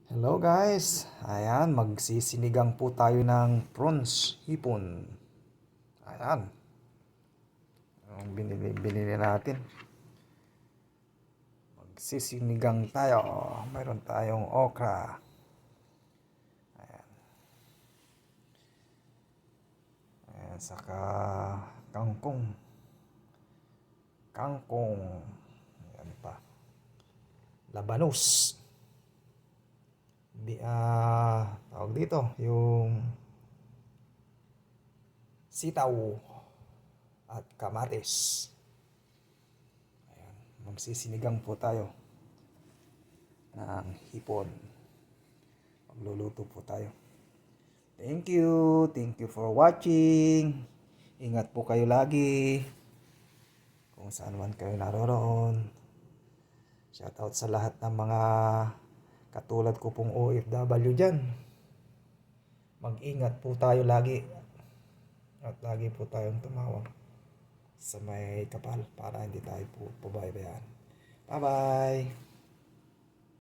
Hello guys! Ayan, magsisinigang po tayo ng prawns, hipon. Ayan, ang binili natin. Magsisinigang tayo. Mayroon tayong okra. Ayan. Ayan, saka kangkong. Kangkong. Ayan pa. Labanos. Tawag dito, yung sitaw at kamatis. Ayan, magsisinigang po tayo ng hipon. Magluluto po tayo. Thank you for watching. Ingat po kayo lagi kung saan man kayo naroon. Shoutout sa lahat ng mga katulad ko pong OFW dyan. Mag-ingat po tayo lagi. At lagi po tayong tumawag sa may kapal para hindi tayo po pabayaan. Bye-bye!